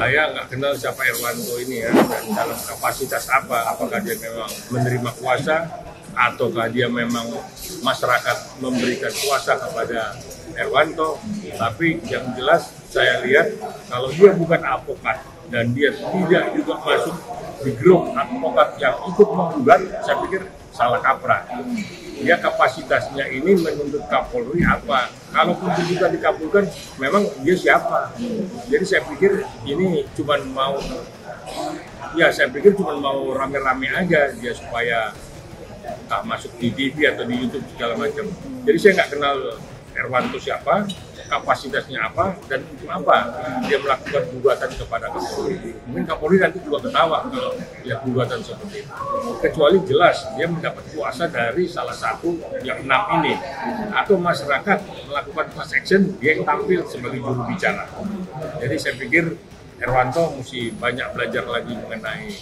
Saya nggak kenal siapa Erwanto ini ya, dan dalam kapasitas apa, apakah dia memang menerima kuasa, ataukah dia memang masyarakat memberikan kuasa kepada Erwanto. Tapi yang jelas saya lihat kalau dia bukan advokat dan dia tidak juga masuk di grup advokat yang ikut menggugat, saya pikir salah kaprah. Dia kapasitasnya ini menuntut Kapolri apa? Kalaupun juga dikabulkan, memang dia siapa? Jadi saya pikir ini cuma mau, saya pikir cuma mau rame-rame aja dia supaya masuk di TV atau di YouTube segala macam. Jadi saya nggak kenal Erwanto siapa, kapasitasnya apa, dan untuk apa dia melakukan gugatan kepada Kapolri. Mungkin Kapolri nanti juga ketawa kalau lihat gugatan seperti itu. Kecuali jelas dia mendapat kuasa dari salah satu yang 6 ini, atau masyarakat melakukan class action, dia yang tampil sebagai juru bicara. Jadi saya pikir Erwanto mesti banyak belajar lagi mengenai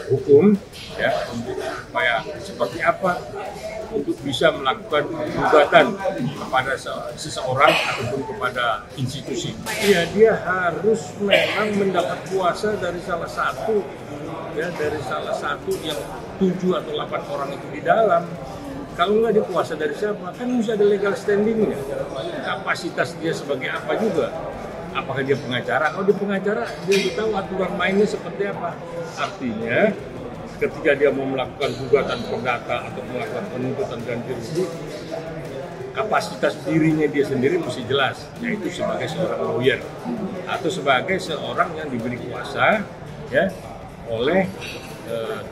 hukum, ya, untuk supaya seperti apa untuk bisa melakukan gugatan kepada seseorang ataupun kepada institusi. Ya, dia harus memang mendapat kuasa dari salah satu, ya, dari salah satu yang 7 atau 8 orang itu di dalam. Kalau nggak dia kuasa dari siapa? Kan mesti ada legal standing-nya. Kapasitas dia sebagai apa juga? Apakah dia pengacara? Kalau dia pengacara, dia tahu aturan mainnya seperti apa. Artinya, ketika dia mau melakukan gugatan perdata atau melakukan penuntutan ganti rugi, kapasitas dirinya dia sendiri mesti jelas, yaitu sebagai seorang lawyer atau sebagai seorang yang diberi kuasa, ya, oleh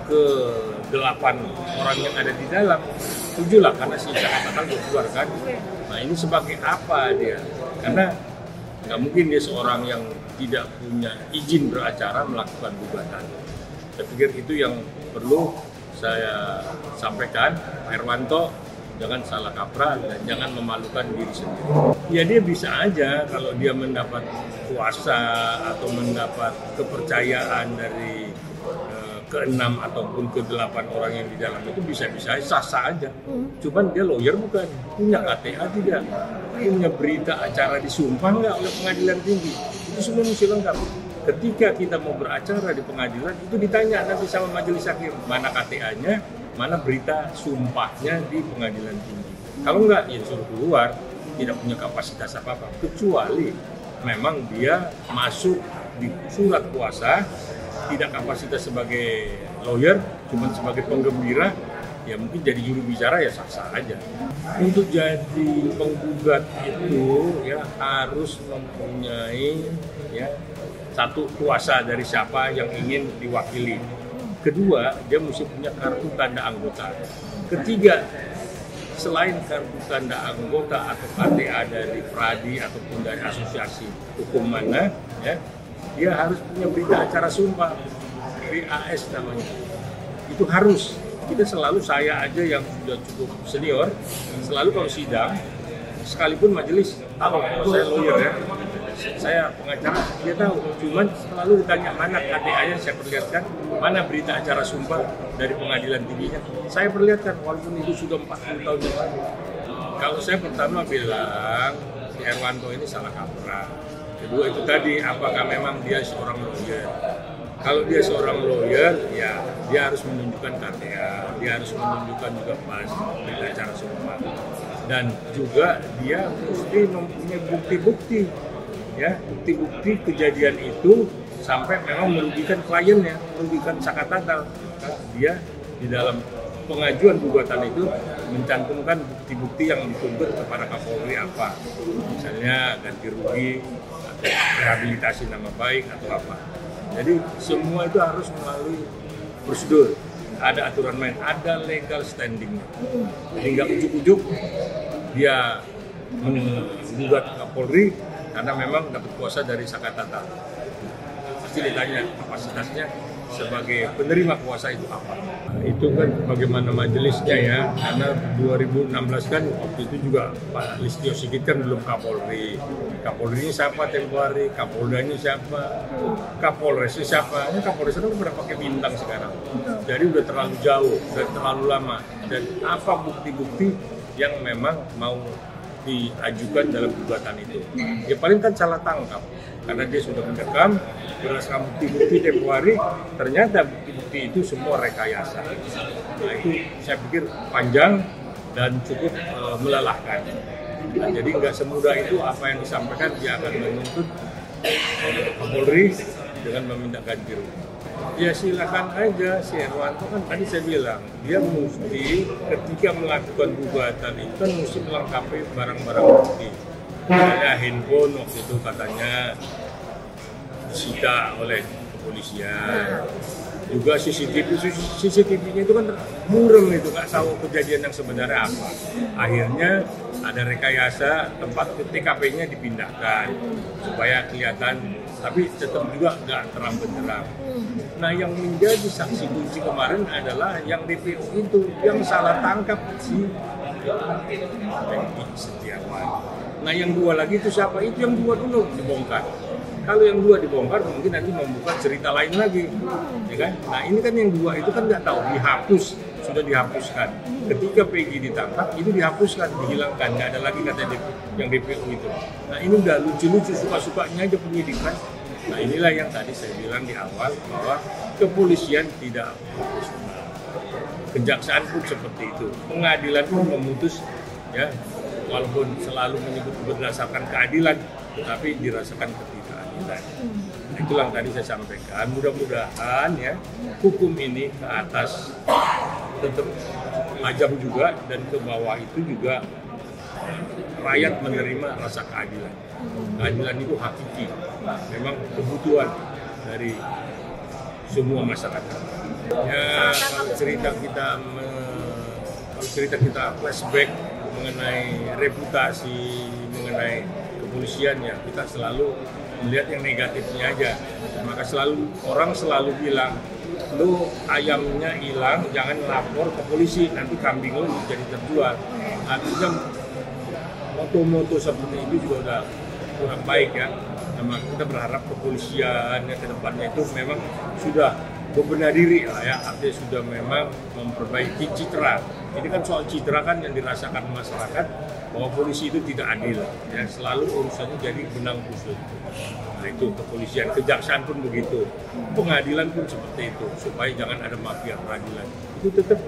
ke-8 orang yang ada di dalam. 7 lah, karena sisa katakan dikeluarkan. Nah, ini sebagai apa dia? Karena nggak mungkin dia seorang yang tidak punya izin beracara melakukan gugatan. Saya pikir itu yang perlu saya sampaikan. Pak Erwanto jangan salah kaprah dan jangan memalukan diri sendiri. Ya, dia bisa aja kalau dia mendapat kuasa atau mendapat kepercayaan dari ke-6 ataupun ke-8 orang yang di dalam itu, bisa-bisa sah-sah aja. Cuman dia lawyer bukan, punya KTA tidak, punya berita acara disumpah nggak oleh pengadilan tinggi. Itu semua mesti lengkap. Ketika kita mau beracara di pengadilan, itu ditanya nanti sama majelis hakim, mana KTA-nya, mana berita sumpahnya di pengadilan tinggi. Kalau nggak, ya suruh keluar, tidak punya kapasitas apa-apa. Kecuali memang dia masuk di surat kuasa, tidak kapasitas sebagai lawyer, cuma sebagai penggembira, ya mungkin jadi juru bicara ya sah-sah aja. Untuk jadi penggugat itu ya harus mempunyai, ya, satu, kuasa dari siapa yang ingin diwakili. Kedua, dia mesti punya kartu tanda anggota. Ketiga, selain kartu tanda anggota atau KTA dari Pradi ataupun dari asosiasi hukum mana, ya, dia harus punya berita acara sumpah, BAS namanya. Itu harus. Kita selalu, saya aja yang sudah cukup senior, selalu kalau sidang, sekalipun majelis tahu saya lawyer, ya, saya pengacara, dia tahu. Cuman selalu ditanya mana KTA-nya, saya perlihatkan, mana berita acara sumpah dari pengadilan tingginya, saya perlihatkan, walaupun itu sudah 40 tahun yang lalu. Kalau saya pertama bilang si Erwanto ini salah kaprah. Kedua itu tadi, apakah memang dia seorang lawyer? Kalau dia seorang lawyer, ya dia harus menunjukkan KTA, dia harus menunjukkan juga pas berita acara sumpah, dan juga dia mesti mempunyai bukti-bukti, ya, bukti-bukti kejadian itu sampai memang merugikan kliennya, merugikan Sakatatal. Dia di dalam pengajuan gugatan itu mencantumkan bukti-bukti yang dituntut kepada Kapolri apa, misalnya ganti rugi, atau rehabilitasi nama baik atau apa. Jadi semua itu harus melalui prosedur, ada aturan main, ada legal standing. Jadi nggak ujuk-ujuk dia menggugat Kapolri karena memang dapat kuasa dari Sakatatal. Pasti ditanya kapasitasnya sebagai penerima kuasa itu apa. Itu kan bagaimana majelisnya, ya, karena 2016 kan waktu itu juga Pak Listio Sigit kan belum Kapolri. Kapolri ini siapa tempo hari, Kapoldanya siapa, Kapolresnya siapa. Ini Kapolres itu udah pakai bintang sekarang. Jadi udah terlalu jauh, udah terlalu lama. Dan apa bukti-bukti yang memang mau diajukan dalam gugatan itu? Ya paling kan salah tangkap. karena dia sudah mendekam berdasarkan bukti-bukti tempo hari, ternyata bukti-bukti itu semua rekayasa. Nah itu saya pikir panjang dan cukup melelahkan. Nah, jadi nggak semudah itu apa yang disampaikan dia akan menuntut Kapolri dengan meminta ganti rugi. Ya silakan aja, si Herwanto kan tadi saya bilang dia mesti ketika melakukan gugatan itu kan mesti melengkapi barang-barang bukti. Misalnya handphone waktu itu katanya disita oleh kepolisian. Juga CCTV-nya itu kan murem itu, nggak tahu kejadian yang sebenarnya apa. Akhirnya ada rekayasa tempat TKP-nya dipindahkan supaya kelihatan, tapi tetap juga nggak terang benderang. Nah yang menjadi saksi kunci kemarin adalah yang DPO itu yang salah tangkap si Peggy Setiawan. Nah yang dua lagi itu siapa? Itu yang dua dulu dibongkar. Kalau yang dua dibongkar mungkin nanti membuka cerita lain lagi, ya kan? Nah ini kan yang dua itu kan nggak tahu, dihapus, sudah dihapuskan. Ketika Peggy ditangkap itu dihapuskan, dihilangkan, nggak ada lagi kata yang DPO itu. Nah ini udah lucu-lucu, suka-sukanya aja penyidikan. Nah inilah yang tadi saya bilang di awal bahwa kepolisian tidak profesional, kejaksaan pun seperti itu, pengadilan pun memutus ya walaupun selalu menyebut berdasarkan keadilan, tetapi dirasakan ketidakadilan. Nah, itulah yang tadi saya sampaikan. Mudah-mudahan ya hukum ini ke atas tetap tajam juga dan ke bawah itu juga rakyat menerima rasa keadilan. Keadilan itu hakiki, memang kebutuhan dari semua masyarakat. Ya kalau cerita kita flashback mengenai reputasi, mengenai kepolisian ya kita selalu melihat yang negatifnya aja. Maka orang selalu bilang, lu ayamnya hilang jangan lapor ke polisi, nanti kambing lu jadi terjual. Artinya moto-moto seperti itu juga udah kurang baik ya. Nah, kita berharap kepolisian ya, ke depannya itu memang sudah berbenah diri lah ya, artinya sudah memang memperbaiki citra. Ini kan soal citra kan yang dirasakan masyarakat bahwa polisi itu tidak adil, ya selalu urusannya jadi benang kusut. Nah itu kepolisian, kejaksaan pun begitu, pengadilan pun seperti itu, supaya jangan ada mafia peradilan. Itu tetap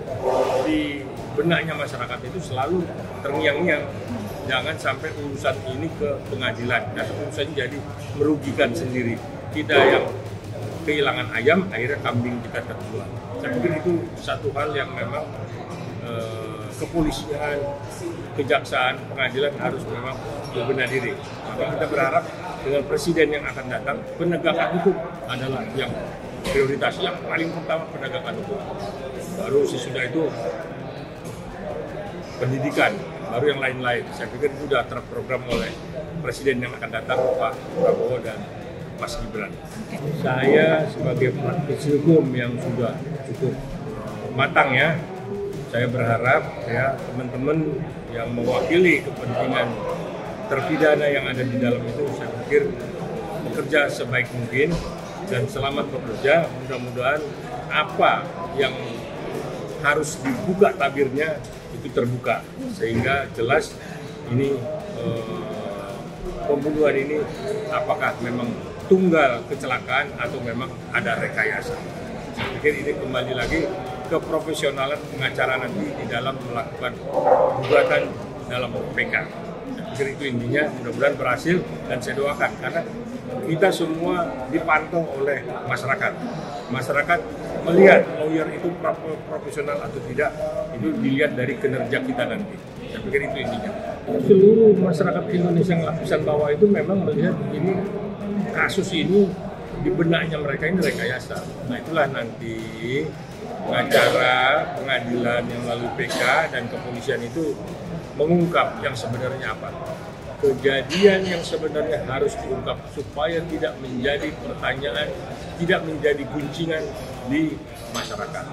di benaknya masyarakat itu selalu terngiang-ngiang, jangan sampai urusan ini ke pengadilan, dan urusannya jadi merugikan sendiri. Kita yang kehilangan ayam, akhirnya kambing kita terjual. Saya pikir itu satu hal yang memang kepolisian, kejaksaan, pengadilan harus memang berbenah diri. Maka kita berharap dengan presiden yang akan datang, penegakan hukum adalah yang prioritas, yang paling pertama penegakan hukum. Baru sesudah itu pendidikan, baru yang lain-lain. Saya pikir itu sudah terprogram oleh presiden yang akan datang, Pak Prabowo dan Mas Gibran. Saya sebagai praktisi hukum yang sudah cukup matang ya, saya berharap ya teman-teman yang mewakili kepentingan terpidana yang ada di dalam itu, saya pikir bekerja sebaik mungkin dan selamat bekerja. Mudah-mudahan apa yang harus dibuka tabirnya itu terbuka sehingga jelas ini pembunuhan ini apakah memang tunggal kecelakaan atau memang ada rekayasa. Saya pikir ini kembali lagi ke profesionalan pengacara nanti di dalam melakukan gugatan dalam PK. Saya pikir itu intinya, mudah-mudahan berhasil dan saya doakan karena kita semua dipantau oleh masyarakat. Masyarakat melihat lawyer itu profesional atau tidak, itu dilihat dari kinerja kita nanti. Saya pikir itu intinya. Seluruh masyarakat Indonesia yang lapisan bawah itu memang melihat ini kasus ini di benaknya mereka ini rekayasa. Nah itulah nanti pengacara pengadilan yang melalui PK dan kepolisian itu mengungkap yang sebenarnya apa. Kejadian yang sebenarnya harus diungkap supaya tidak menjadi pertanyaan, tidak menjadi guncingan di masyarakat.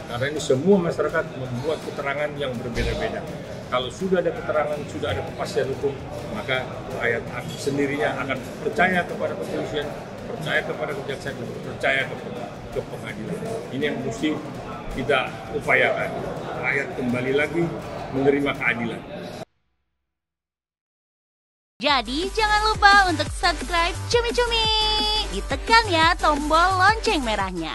Karena ini semua masyarakat membuat keterangan yang berbeda-beda. Kalau sudah ada keterangan, sudah ada kepastian hukum, maka rakyat sendirinya akan percaya kepada kepolisian, percaya kepada kejaksaan, percaya ke pengadilan. Ini yang mesti kita upayakan. Rakyat kembali lagi menerima keadilan. Jadi jangan lupa untuk subscribe Cumi Cumi. Ditekan ya tombol lonceng merahnya.